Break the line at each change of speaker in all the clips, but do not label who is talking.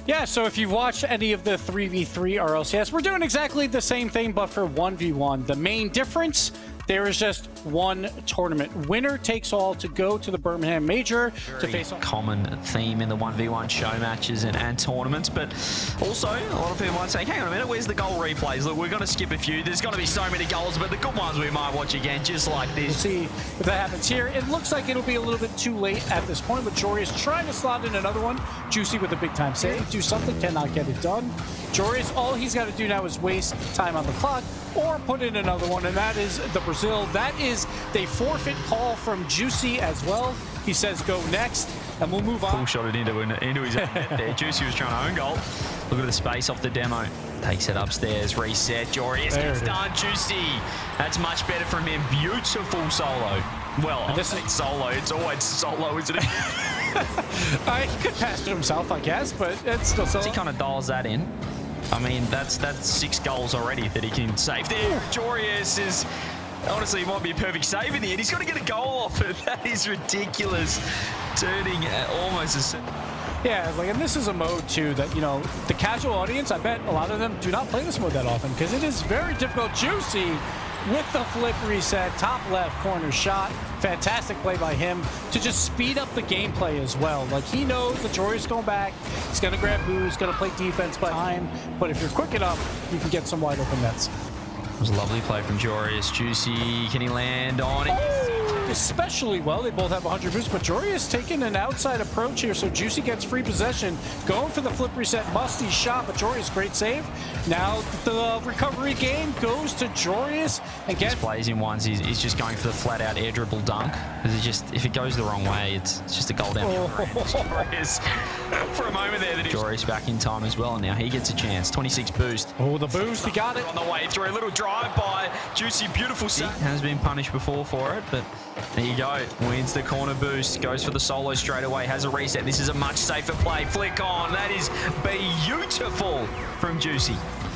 Yeah, so if you've watched any of the 3v3 RLCS, we're doing exactly the same thing, but for 1v1. The main difference, there is just one tournament. Winner takes all to go to the Birmingham Major to face off.
Common theme in the 1v1 show matches and tournaments, but also a lot of people might say, hang on a minute, where's the goal replays? Look, we're going to skip a few. There's going to be so many goals, but the good ones we might watch again, just like this.
We'll see if that happens here. It looks like it'll be a little bit too late at this point, but Joreuz trying to slot in another one. Juicy with a big time save. Do something, cannot get it done. Joreuz, all he's got to do now is waste time on the clock or put in another one, and that is the Brazil. That is the forfeit call from Juicy as well. He says go next, and we'll move on.
Full shot it into his own net there. Juicy was trying to own goal. Look at the space off the demo. Takes it upstairs, reset. Joreuz gets done. Juicy. That's much better from him. Beautiful solo. Well, it's solo. It's always solo, isn't it?
He could pass to himself, I guess, but it's still solo.
He kind of dials that in. I mean, that's 6 goals already that he can save. There, Joreuz is... Honestly, it might be a perfect save in the end. He's got to get a goal off it. That is ridiculous. Turning almost a...
Yeah, like, and this is a mode, too, that, you know, the casual audience, I bet a lot of them do not play this mode that often because it is very difficult. Juicy with the flip reset, top left corner shot. Fantastic play by him to just speed up the gameplay as well. Like, he knows the Joreuz is going back. He's going to grab boost, going to play defense by time. But if you're quick enough, you can get some wide open nets.
It was a lovely play from Joreuz. Juicy, can he land on it?
Especially well. They both have 100 boosts, but Joreuz taking an outside approach here, so Juicy gets free possession. Going for the flip reset, musty shot, but Joreuz, great save. Now the recovery game goes to Joreuz. And
he plays in ones. He's just going for the flat-out air dribble dunk. Because if it goes the wrong way, it's just a goal down the other end. Joreuz, for a moment there, Joreuz back in time as well, and now he gets a chance. 26 boost.
Oh, the boost, he got it.
On the way through, a little drive by Juicy, beautiful save. Has been punished before for it, but there you go. Wins the corner boost, goes for the solo straight away, has a reset. This is a much safer play. Flick on. That is beautiful from Juicy.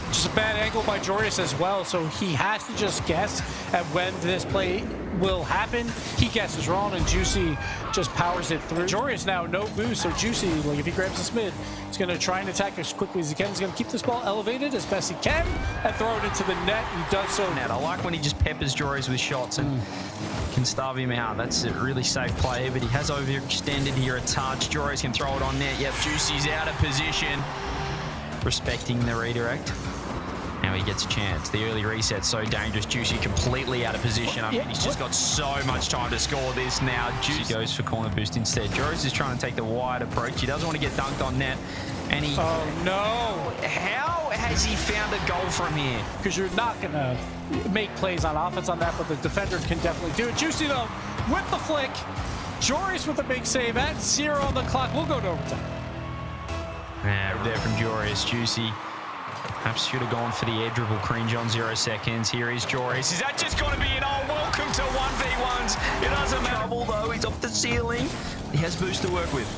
Just a bad angle by Joreuz as well, so he has to just guess at when this play will happen. He guesses wrong, and Juicy just powers it through. Joreuz now no boost, so Juicy, like, if he grabs this mid, he's going to try and attack as quickly as he can. He's going to keep this ball elevated as best he can and throw it into the net. He does so.
I like when he just peppers Joreuz with shots and can starve him out. That's a really safe play, but he has overextended here a touch. Joreuz can throw it on net. Yep, Juicy's out of position. Respecting the redirect. Now he gets a chance. The early reset's so dangerous. Juicy completely out of position. I mean, he's just got so much time to score this now. Juicy goes for corner boost instead. Joreuz is trying to take the wide approach. He doesn't want to get dunked on net. And he...
Oh, no.
How has he found a goal from here?
Because you're not going to make plays on offense on that, but the defender can definitely do it. Juicy, though, with the flick. Joreuz with a big save at 0 on the clock. We'll go to overtime.
Yeah, there from Joreuz. Juicy perhaps should have gone for the air dribble. Cringe on 0 seconds. Here is Joreuz. Is that just going to be an welcome to 1v1s? It doesn't matter. Trouble though. He's off the ceiling. He has boost to work with.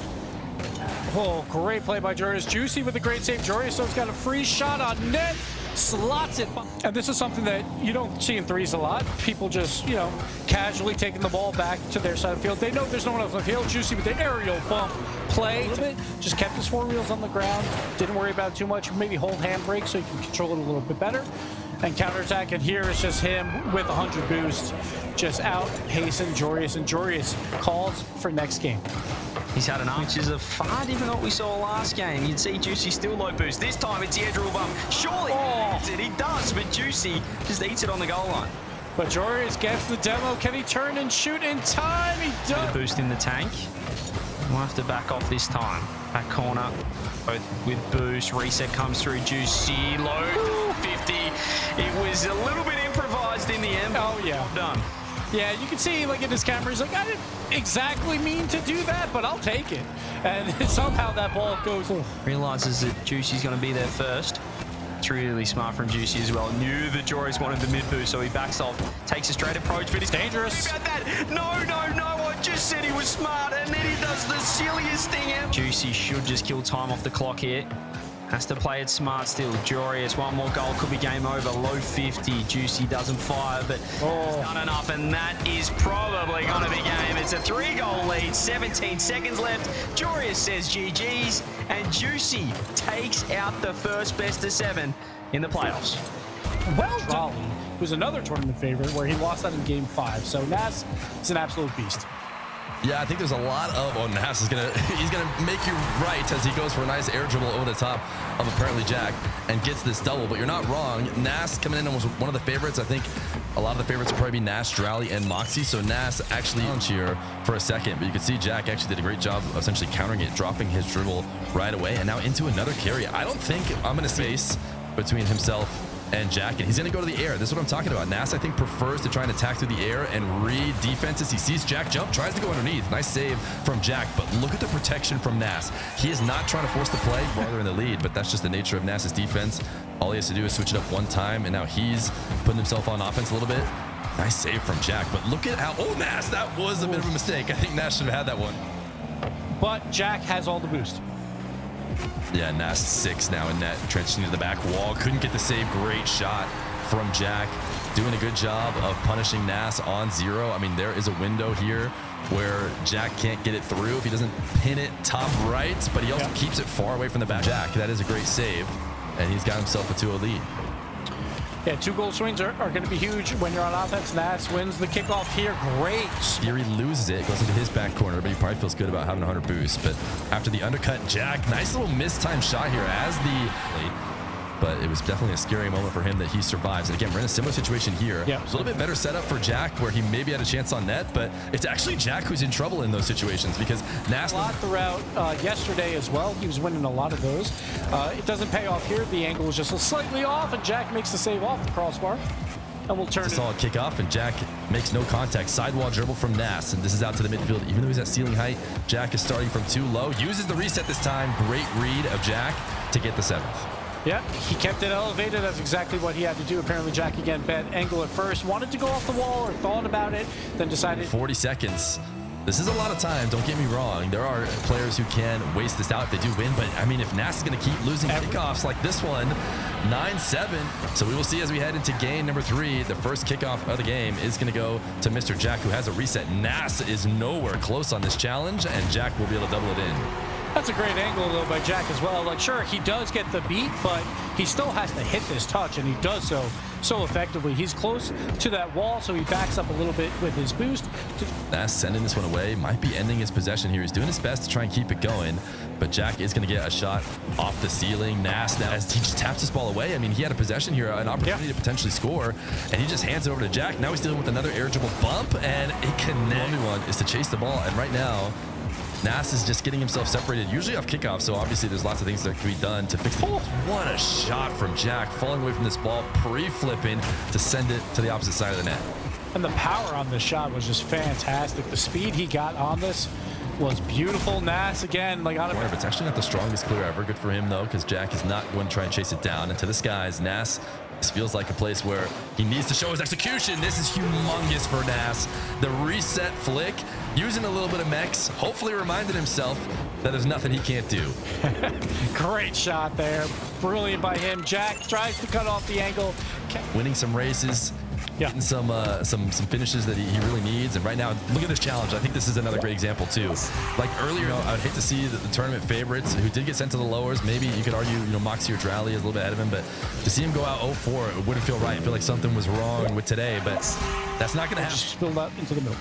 Oh, great play by Joreuz. Juicy with a great save. Joreuz, so he's got a free shot on net. Slots it. And this is something that you don't see in threes a lot. People just, you know, casually taking the ball back to their side of the field. They know there's no one else on the field. Juicy with the aerial bump play. Just kept his 4 wheels on the ground. Didn't worry about it too much. Maybe hold handbrake so you can control it a little bit better. And counterattack, and here is just him with 100 boost. Just outpacing Joreuz, and Joreuz calls for next game.
He's had an arm, which is a far different than what we saw last game. You'd see Juicy still low boost. This time it's the air dribble bump. Surely he does, but Juicy just eats it on the goal line.
But Joreuz gets the demo. Can he turn and shoot in time? He does.
Boost in the tank. We'll have to back off this time. Back corner, both with boost. Reset comes through. Juicy, low 50. It was a little bit improvised in the end.
Oh, yeah.
Well done.
Yeah, you can see, like, in his camera, he's like, I didn't exactly mean to do that, but I'll take it. And somehow that ball goes.
Realizes that Juicy's going to be there first. It's really smart from Juicy as well. Knew that Joreuz wanted the mid boost, so he backs off, takes a straight approach, but he's
dangerous.
About that. No, I just said he was smart, and then he does the silliest thing ever. Juicy should just kill time off the clock here. Has to play it smart still. Joreuz, one more goal, could be game over. Low 50. Juicy doesn't fire, but he's done enough, and that is probably going to be game. It's a 3-goal lead, 17 seconds left. Joreuz says GG's, and Juicy takes out the first best of 7 in the playoffs.
Well, Dralii, who's another tournament favorite, where he lost that in game 5. So Nass is an absolute beast.
Yeah, I think there's a lot of, Nass is he's gonna make you right as he goes for a nice air dribble over the top of Apparentlyjack and gets this double, but you're not wrong. Nass coming in was one of the favorites. I think a lot of the favorites will probably be Nass, Dralii, and Mawkzy, so Nass actually on here for a second, but you can see Jack actually did a great job of essentially countering it, dropping his dribble right away, and now into another carry. I don't think I'm gonna space between himself and Jack, and he's going to go to the air. This is what I'm talking about. Nass, I think, prefers to try and attack through the air and read defenses. He sees Jack jump, tries to go underneath. Nice save from Jack, but look at the protection from Nass. He is not trying to force the play while they're in the lead, but that's just the nature of Nass's defense. All he has to do is switch it up one time, and now he's putting himself on offense a little bit. Nice save from Jack, but look at how, Nass, that was a bit of a mistake. I think Nass should have had that one.
But Jack has all the boost.
Yeah, Nass 6 now in net, transitioning to the back wall. Couldn't get the save. Great shot from Jack. Doing a good job of punishing Nass on 0. I mean, there is a window here where Jack can't get it through if he doesn't pin it top right, but he also keeps it far away from the back. Jack, that is a great save, and he's got himself a 2-0 lead.
Yeah, 2-goal swings are going to be huge when you're on offense. Nass wins the kickoff here. Great.
Fury loses it, goes into his back corner, but he probably feels good about having 100 boost. But after the undercut, Jack, nice little mistimed shot here as but it was definitely a scary moment for him that he survives. And again, we're in a similar situation here.
Yeah.
It's a little bit better setup for Jack where he maybe had a chance on net, but it's actually Jack who's in trouble in those situations because Nass
a lot throughout yesterday as well. He was winning a lot of those. It doesn't pay off here. The angle is just slightly off, and Jack makes the save off the crossbar. And we'll turn
it's a solid kickoff, and Jack makes no contact. Sidewall dribble from Nass, and this is out to the midfield. Even though he's at ceiling height, Jack is starting from too low. Uses the reset this time. Great read of Jack to get the 7th.
Yeah, he kept it elevated. That's exactly what he had to do. Apparently, Jack again bet angle at first, wanted to go off the wall or thought about it, then decided.
40 seconds. This is a lot of time, don't get me wrong. There are players who can waste this out if they do win, but I mean, if Nass is going to keep losing kickoffs like this one, 9-7. So we will see as we head into game number 3. The first kickoff of the game is going to go to Mr. Jack, who has a reset. Nass is nowhere close on this challenge, and Jack will be able to double it in.
That's a great angle, though, by Jack as well. Like, sure, he does get the beat, but he still has to hit this touch, and he does so effectively. He's close to that wall, so he backs up a little bit with his boost.
Nass sending this one away. Might be ending his possession here. He's doing his best to try and keep it going, but Jack is going to get a shot off the ceiling. Nass now, as he just taps this ball away. I mean, he had a possession here, an opportunity to potentially score, and he just hands it over to Jack. Now he's dealing with another air dribble bump, and it connects. The only one is to chase the ball, and right now, Nass is just getting himself separated, usually off kickoff, so obviously there's lots of things that can be done to fix it. What a shot from Jack, falling away from this ball, pre-flipping to send it to the opposite side of the net.
And the power on this shot was just fantastic. The speed he got on this was beautiful. Nass, again, like on a...
It's actually not the strongest clear ever. Good for him, though, because Jack is not going to try and chase it down. And to the skies, Nass, this feels like a place where he needs to show his execution. This is humongous for Nass. The reset flick, using a little bit of mechs, hopefully reminded himself that there's nothing he can't do.
Great shot there. Brilliant by him. Jack tries to cut off the angle.
Winning some races. Getting some finishes that he really needs. And right now, look at this challenge. I think this is another great example too. Like earlier, I would hate to see the tournament favorites who did get sent to the lowers. Maybe you could argue, Mawkzy or Dralii is a little bit ahead of him, but to see him go out 0-4, it wouldn't feel right. I feel like something was wrong with today, but that's not going to happen.
Just spilled out into the middle.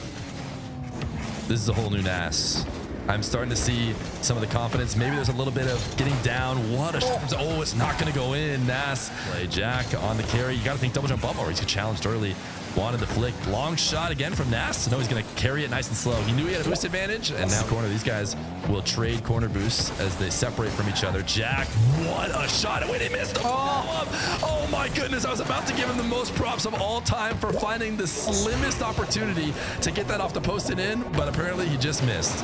This is a whole new Nass. I'm starting to see some of the confidence. Maybe there's a little bit of getting down. What a shot. Oh, it's not going to go in. Nass. Play Jack on the carry. You got to think double jump up, or he's challenged early. Wanted the flick. Long shot again from Nass. No, he's going to carry it nice and slow. He knew he had a boost advantage, and now corner. These guys will trade corner boosts as they separate from each other. Jack, what a shot. Wait, he missed the follow-up. Oh my goodness. I was about to give him the most props of all time for finding the slimmest opportunity to get that off the post and in, but apparently he just missed.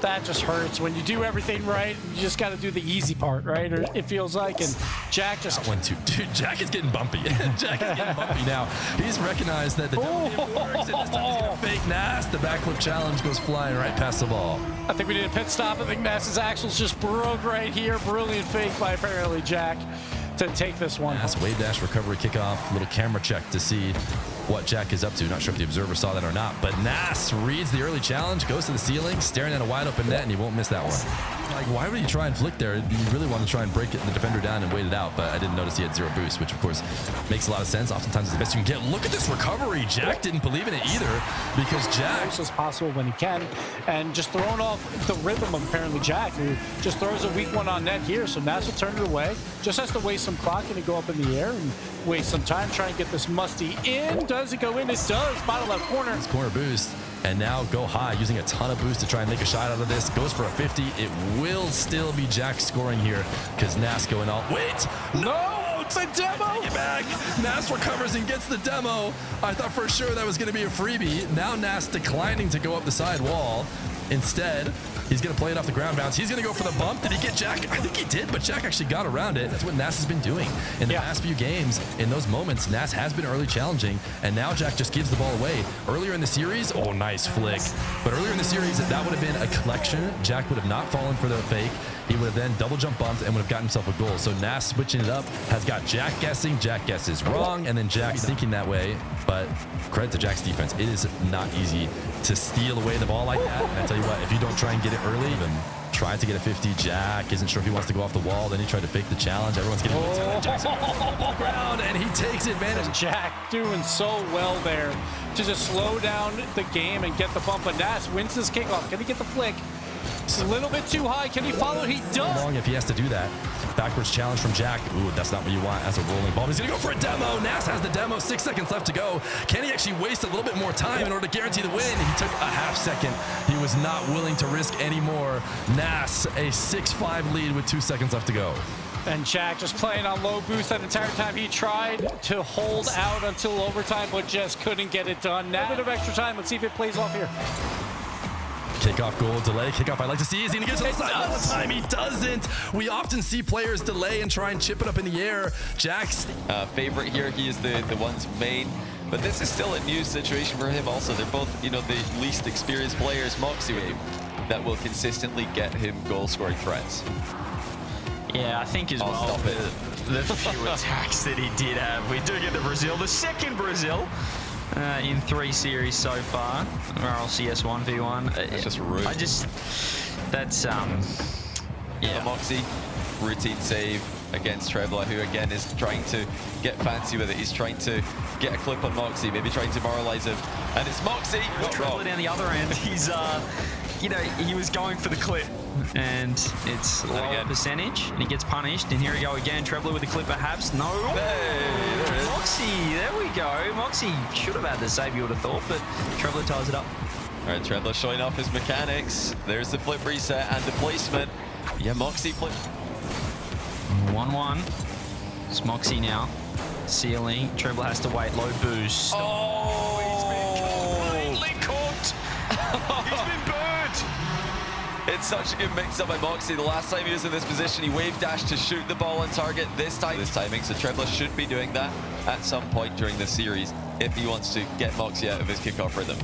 that just hurts when you do everything right. You just got to do the easy part, right? Or it feels like, and Jack just
went to, dude, Jack is getting bumpy. Jack is getting bumpy now. He's recognized that the W works, and this time he's gonna fake Nass. The backflip challenge goes flying right past the ball.
I think we need a pit stop. I think Nass's axles just broke right here. Brilliant fake by apparently Jack to take this one.
Nass wave dash recovery kickoff. Little camera check to see what Jack is up to. Not sure if the observer saw that or not, but Nass reads the early challenge, goes to the ceiling, staring at a wide open net, and he won't miss that one. Like, why would he try and flick there? You really want to try and break it, the defender down and wait it out, but I didn't notice he had 0 boost, which of course makes a lot of sense. Oftentimes it's the best you can get. Look at this recovery. Jack didn't believe in it either, because Jack...
As as possible when he can, and just throwing off the rhythm of apparently Jack, who just throws a weak one on net here, so Nass will turn it away. Just has to waste some clock and go up in the air and waste some time, try and get this musty in. Does it go in? It does. Bottom left corner.
It's corner boost, and now go high, using a ton of boost to try and make a shot out of this. Goes for a 50. It will still be Jack scoring here, because Nass going all... Wait! No! It's a demo! Take it back! Nass recovers and gets the demo. I thought for sure that was going to be a freebie. Now Nass declining to go up the side wall. Instead, he's going to play it off the ground bounce. He's going to go for the bump. Did he get Jack? I think he did, but Jack actually got around it. That's what Nass has been doing in the past few games. In those moments, Nass has been early challenging, and now Jack just gives the ball away. Earlier in the series, oh, nice flick. But earlier in the series, that would have been a collection. Jack would have not fallen for the fake. He would have then double jump bumped and would have gotten himself a goal. So Nass switching it up has got Jack guessing. Jack guesses wrong, and then Jack thinking that way. But credit to Jack's defense. It is not easy to steal away the ball like that. And I tell you what, if you don't try and get it early, then try to get a 50. Jack isn't sure if he wants to go off the wall. Then he tried to fake the challenge. Everyone's getting Jack's on the ground, and he takes advantage.
Jack doing so well there to just slow down the game and get the bump. But Nass wins this kickoff. Can he get the flick? It's a little bit too high. Can he follow? He does.
Long if he has to do that. Backwards challenge from Jack. Ooh, that's not what you want as a rolling ball. He's going to go for a demo. Nass has the demo. 6 seconds left to go. Can he actually waste a little bit more time in order to guarantee the win? He took a half second. He was not willing to risk any more. Nass, a 6-5 lead with 2 seconds left to go.
And Jack just playing on low boost that entire time. He tried to hold out until overtime, but just couldn't get it done. Now a bit of extra time. Let's see if it plays off here.
Kickoff goal, delay, kickoff I'd like to see. Is he going to get to the side? All the time he doesn't. We often see players delay and try and chip it up in the air. Jack's
favorite here. He is the one's main. But this is still a new situation for him also. They're both, you know, the least experienced players. Mawkzy with him that will consistently get him goal-scoring threats.
Yeah, I think as well, the few attacks that he did have. We do get the Brazil, the second Brazil. In 3 series so far, RLCS 1v1.
That's just rude.
That's yeah.
Mawkzy, routine save against Tr3bla, who again is trying to get fancy with it. He's trying to get a clip on Mawkzy, maybe trying to moralize him. And it's Mawkzy.
Tr3bla down the other end. He's, you know, he was going for the clip. And it's low percentage, and he gets punished. And here we go again. Tr3bla with the clip perhaps. No.
Hey, there it is.
Mawkzy, there we go. Mawkzy should have had the save, you would have thought, but Tr3bla ties it up.
All right, Tr3bla showing off his mechanics. There's the flip reset and the placement. Yeah, Mawkzy flip.
1-1. It's Mawkzy now. Ceiling. Tr3bla has to wait. Low boost.
Oh,
he's been completely cooked. He's been burnt.
It's such a good mix-up by Mawkzy. The last time he was in this position, he wave dashed to shoot the ball on target. This timing, so Tr3bla should be doing that at some point during the series if he wants to get Mawkzy out of his kickoff rhythm.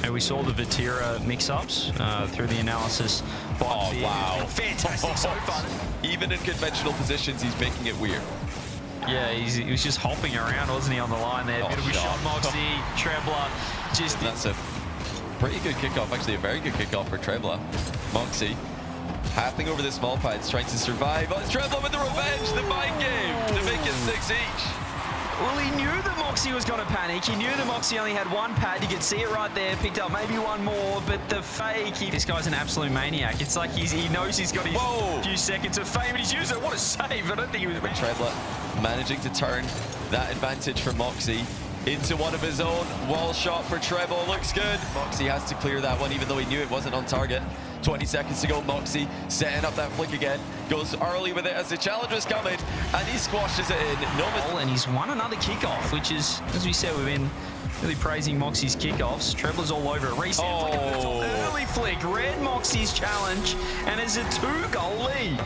And we saw the Vatira mix-ups through the analysis.
Oh, wow.
Fantastic so far.
Even in conventional positions, he's making it weird.
Yeah, he was just hopping around, wasn't he, on the line there? Beautiful shot, Mawkzy, Tr3bla. Just
that's a pretty good kickoff, actually a very good kickoff for Tr3bla. Mawkzy halving over the small pads, trying to survive. Oh, it's Tr3bla with the revenge, the mind game to make it 6 each.
Well, he knew that Mawkzy was going to panic. He knew that Mawkzy only had 1 pad. You could see it right there. Picked up maybe 1 more, but the fake. This guy's an absolute maniac. It's like he knows he's got his few seconds of fame, and he's used it. What a save. I don't think he was...
Tr3bla managing to turn that advantage for Mawkzy into one of his own. Wall shot for Tr3bla. Looks good. Mawkzy has to clear that one, even though he knew it wasn't on target. 20 seconds to go. Mawkzy setting up that flick again. Goes early with it as the challenge was coming, and he squashes it in.
And he's won another kickoff, which is, as we said, we've been Really praising Mawkzy's kickoffs. Tr3bla's all over it. Reset. Flick over the top. Early flick. Read Mawkzy's challenge. And it's a 2-goal lead.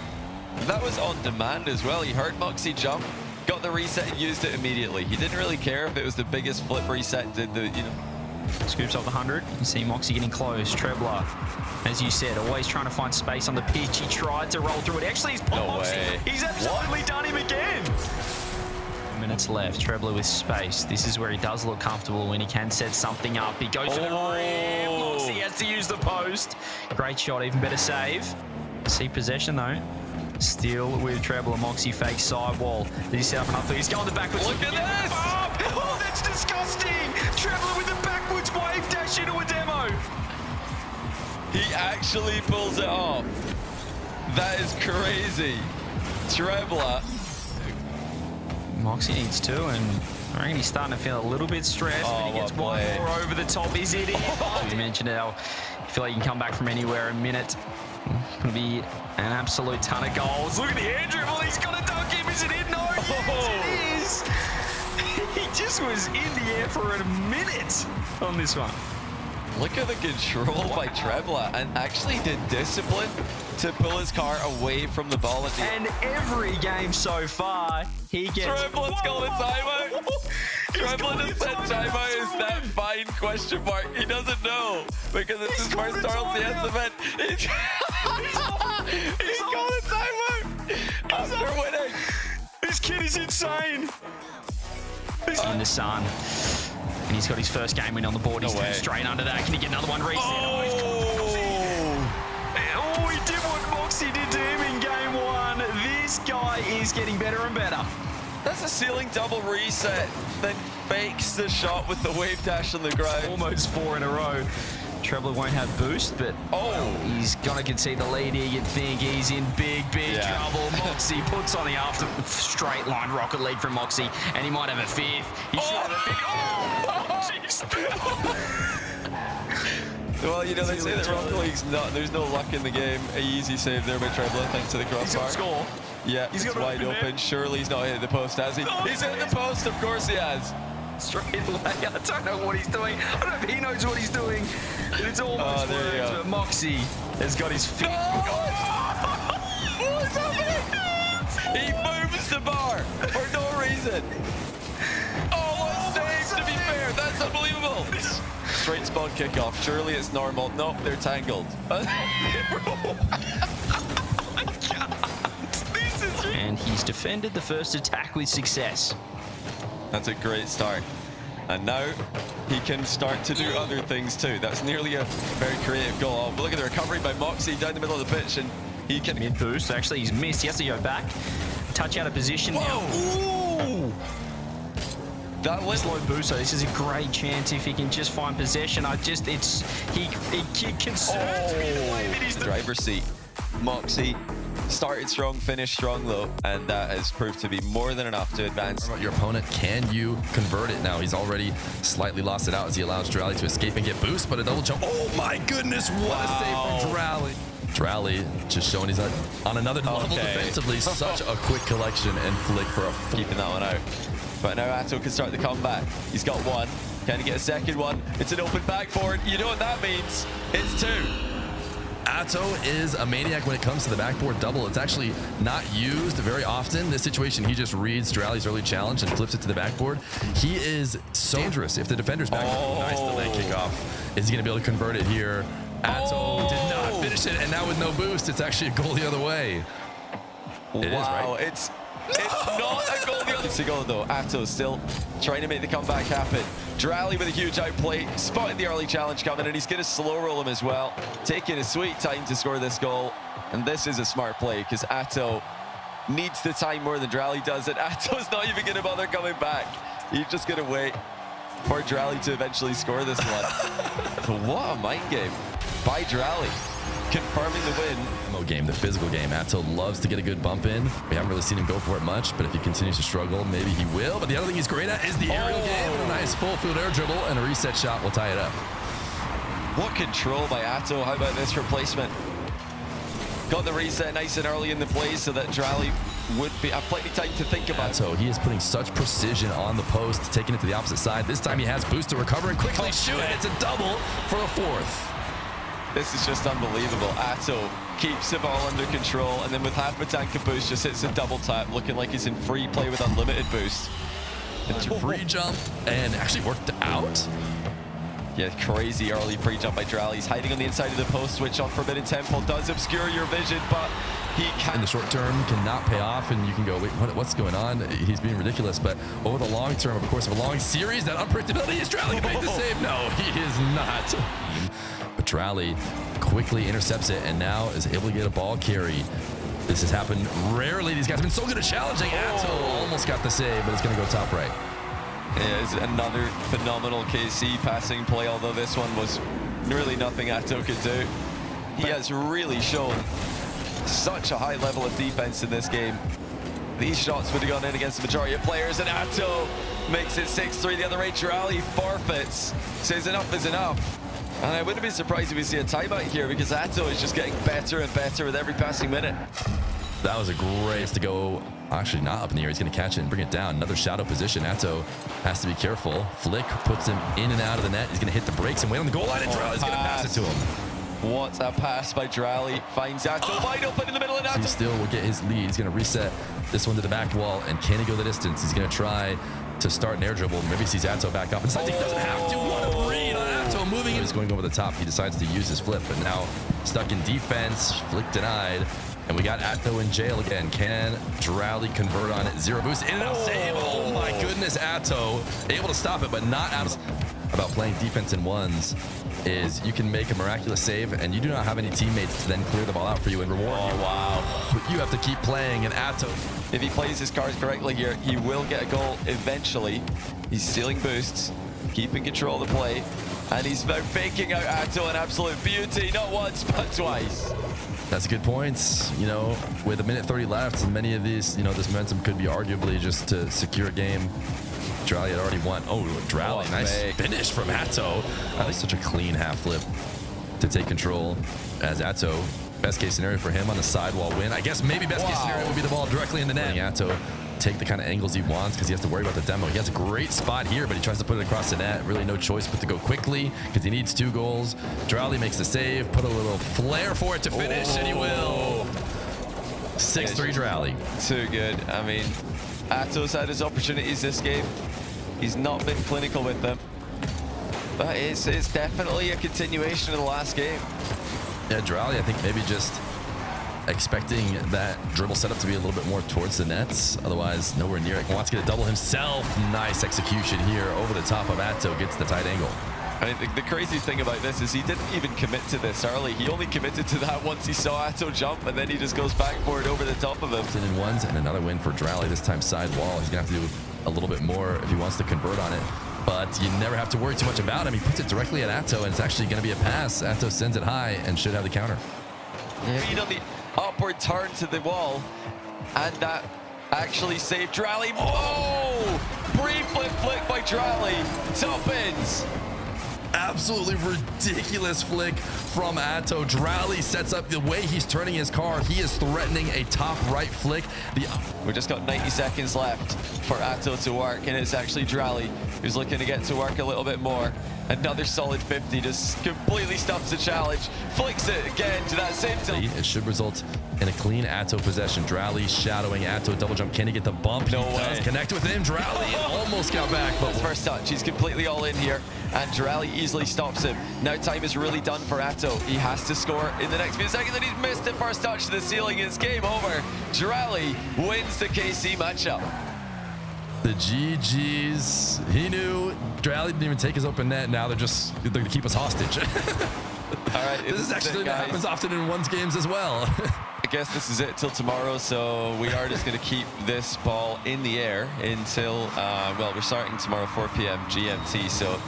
That was on demand as well. He heard Mawkzy jump, got the reset and used it immediately. He didn't really care if it was the biggest flip reset. Did the, you know.
Scoops off the 100. You see Mawkzy getting close. Tr3bla, as you said, always trying to find space on the pitch. He tried to roll through it. Actually, he's Mawkzy. He's absolutely done him again. Minutes left. Tr3bla with space. This is where he does look comfortable when he can set something up. He goes for the rip. Mawkzy has to use the post. Great shot. Even better save. See possession though. Still with Tr3bla. Mawkzy fake sidewall. Did he set up enough? He's going the backwards.
Look at this!
Oh, that's disgusting! Tr3bla with the backwards wave dash into a demo.
He actually pulls it off. That is crazy. Tr3bla.
Mawkzy needs two, and I reckon he's starting to feel a little bit stressed, but he gets one more over the top. Is it? You mentioned how you feel like you can come back from anywhere in a minute. It's going to be an absolute ton of goals. Look at the air dribble. He's got to dunk him. Is it in? No, yes, it is. He just was in the air for a minute on this one.
Look at the control by Tr3bla, and actually the discipline to pull his car away from the ball.
And every game so far, he gets...
Tr3bla's got a timeout. Tr3bla just said timeout. Is that fine? Question mark. He doesn't know because it's his first RLCS event. He's got a timeout after winning.
This kid is insane. In the sun. And he's got his first game win on the board. He's straight under that. Can he get another one? Reset. Oh, he did what Mawkzy did to him in game one. This guy is getting better and better.
That's a ceiling double reset. Then fakes the shot with the wave dash on the ground.
Almost 4 in a row. Tr3bla won't have boost, but he's gonna concede the lead here. You'd think he's in big trouble. Mawkzy puts on the after straight line rocket lead from Mawkzy, and he might have a fifth. He should have a fifth. Oh, jeez.
Well, you know, they say that Rocket League's not, there's no luck in the game. An easy save there by Tr3bla, thanks to the crossbar.
He's gonna score.
Yeah, he's wide open. Surely he's not hit the post, has he? He's hit the post, of course he has.
Straight away. I don't know what he's doing. I don't know if he knows what he's doing. It's almost words, but Mawkzy has got his feet.
What is happening? He moves the bar for no reason. Oh, what save, to be fair. That's unbelievable. Straight spawn kickoff. Surely it's normal. Nope, they're tangled.
And he's defended the first attack with success.
That's a great start. And now he can start to do other things too. That's nearly a very creative goal. Oh, but look at the recovery by Mawkzy down the middle of the pitch, and he can...
Mid boost, actually, he's missed. He has to go back. Touch out of position now. Ooh! That slow boost, so this is a great chance if he can just find possession. He concerns me the way that he's the
driver's seat. Mawkzy started strong, finished strong though, and that has proved to be more than enough to advance.
What about your opponent? Can you convert it now? He's already slightly lost it out as he allows Dralii to escape and get boost, but a double jump. Oh my goodness, what a save from Dralii. Dralii just showing he's on another level defensively. Such a quick collection and flick for a
keeping that one out. But now Atow can start the comeback. He's got one. Can he get a second one? It's an open backboard. You know what that means. It's 2.
Atow is a maniac when it comes to the backboard double. It's actually not used very often. This situation, he just reads Dralii's early challenge and flips it to the backboard. He is so dangerous. If the defender's back, nice delay kickoff. Is he going to be able to convert it here? Atow did not finish it, and now with no boost, it's actually a goal the other way.
It is, right? It's not a goal the other way. It's a goal though. Atow still trying to make the comeback happen. Dralii with a huge outplay, spotted the early challenge coming, and he's going to slow roll him as well, taking a sweet time to score this goal. And this is a smart play because Atow needs the time more than Dralii does, and Atow's not even going to bother coming back. He's just going to wait for Dralii to eventually score this one. What a mind game by Dralii, confirming the win.
Game, the physical game. Atow loves to get a good bump in. We haven't really seen him go for it much, but if he continues to struggle, maybe he will. But the other thing he's great at is the aerial game. A nice full field air dribble and a reset shot will tie it up.
What control by Atow. How about this replacement? got the reset nice and early in the play so that Dralii would have plenty of time to think about it.
So he is putting such precision on the post, taking it to the opposite side. This time he has boost to recover and quickly shoot it. It's a double for the fourth.
This is just unbelievable. Atow keeps the ball under control, and then with half a tank of boost, just hits a double tap, looking like he's in free play with unlimited boost.
Free jump, and actually worked out.
Yeah, crazy early pre-jump by Dralii. He's hiding on the inside of the post. Switch on Forbidden Temple does obscure your vision, but he can.
In the short term, cannot pay off, and you can go, wait, what's going on? He's being ridiculous. But over the long term, of course, of a long series, that unpredictability, is Dralii gonna make the save? No, he is not. But Dralii quickly intercepts it, and now is able to get a ball carry. This has happened rarely. These guys have been so good at challenging. Atow almost got the save, but it's gonna go top right.
Yeah, it's another phenomenal KC passing play, although this one was really nothing Atow could do. He has really shown such a high level of defense in this game. These shots would have gone in against the majority of players, and Atow makes it 6-3 the other way. Dralii forfeits, says enough is enough. And I wouldn't be surprised if we see a timeout here, because Atow is just getting better and better with every passing minute.
That was a great to go. Actually, not up in the air. He's going to catch it and bring it down. Another shadow position. Atow has to be careful. Flick puts him in and out of the net. He's going to hit the brakes and wait on the goal line, and Dralii's going to pass it to him.
What a pass by Dralii. Finds Atow wide open in the middle, and Atow
He still will get his lead. He's going to reset this one to the back wall, and can he go the distance? He's going to try to start an air dribble. Maybe he sees Atow back off. And he doesn't have to. What a read on Atow moving in. He's going over the top. He decides to use his flip, but now stuck in defense. Flick denied. And we got Atow in jail again. Can Dralii convert on it? Zero boost. In and out save. Oh my goodness, Atow able to stop it, but not out of. About playing defense in ones is you can make a miraculous save, and you do not have any teammates to then clear the ball out for you and reward you.
Wow.
But you have to keep playing, and Atow.
If he plays his cards correctly here, he will get a goal eventually. He's stealing boosts, keeping control of the play, and he's now faking out Atow, an absolute beauty, not once, but twice.
That's a good point. You know, with a minute 30 left, and many of these, you know, this momentum could be arguably just to secure a game. Dralii had already won. Oh, Dralii, nice finish from Atow. That is such a clean half flip to take control as Atow. Best case scenario for him on the sidewall win. I guess maybe best case scenario would be the ball directly in the net. Atow take the kind of angles he wants because he has to worry about the demo. He has a great spot here, but he tries to put it across the net. Really no choice but to go quickly because he needs 2 goals. Dralii makes the save, put a little flair for it to finish, and he will. 6-3 Dralii.
Too good. I mean, Atow's had his opportunities this game. He's not been clinical with them. But it's definitely a continuation of the last game.
Yeah, Dralii, I think maybe just expecting that dribble setup to be a little bit more towards the nets. Otherwise, nowhere near it. Wants to get a double himself. Nice execution here over the top of Atow. Gets the tight angle.
I mean, the crazy thing about this is he didn't even commit to this early. He only committed to that once he saw Atow jump, and then he just goes back for it over the top of him.
In ones, and another win for Dralii, this time side wall. He's going to have to do a little bit more if he wants to convert on it. But you never have to worry too much about him. He puts it directly at Atow, and it's actually going to be a pass. Atow sends it high and should have the counter.
Feet on the upward turn to the wall, and that actually saved Dralii. Oh! Brief flick by Dralii. Top ends.
Absolutely ridiculous flick from Atow. Dralii sets up the way he's turning his car. He is threatening a top right flick.
We just got 90 seconds left for Atow to work, and it's actually Dralii who's looking to get to work a little bit more. Another solid 50, just completely stops the challenge, flicks it again to that same time.
It should result in a clean Atow possession. Dralii shadowing Atow, double jump. Can he get the bump?
No
he
way.
Does connect with him. Dralii almost got back, but
first touch, he's completely all in here, and Dralii easily stops him. Now time is really done for Atow. He has to score in the next few seconds, and he's missed the first touch to the ceiling. It's game over. Dralii wins the KC matchup.
The GGs. He knew Dralii didn't even take his open net. Now they're going to keep us hostage.
All right,
this is actually what happens often in ones games as well.
I guess this is it till tomorrow, so we are just going to keep this ball in the air until, well, we're starting tomorrow 4 p.m. GMT, so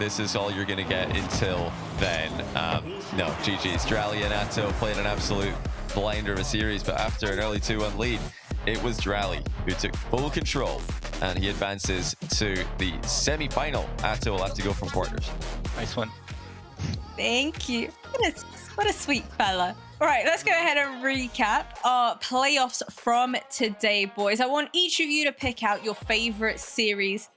this is all you're going to get until then. No, GG's. Dralii and Atow played an absolute blinder of a series, but after an early 2-1 lead, it was Dralii who took full control, and he advances to the semi-final. Atow will have to go from quarters.
Nice one.
Thank you. What a sweet fella. All right, let's go ahead and recap our playoffs from today, boys. I want each of you to pick out your favorite series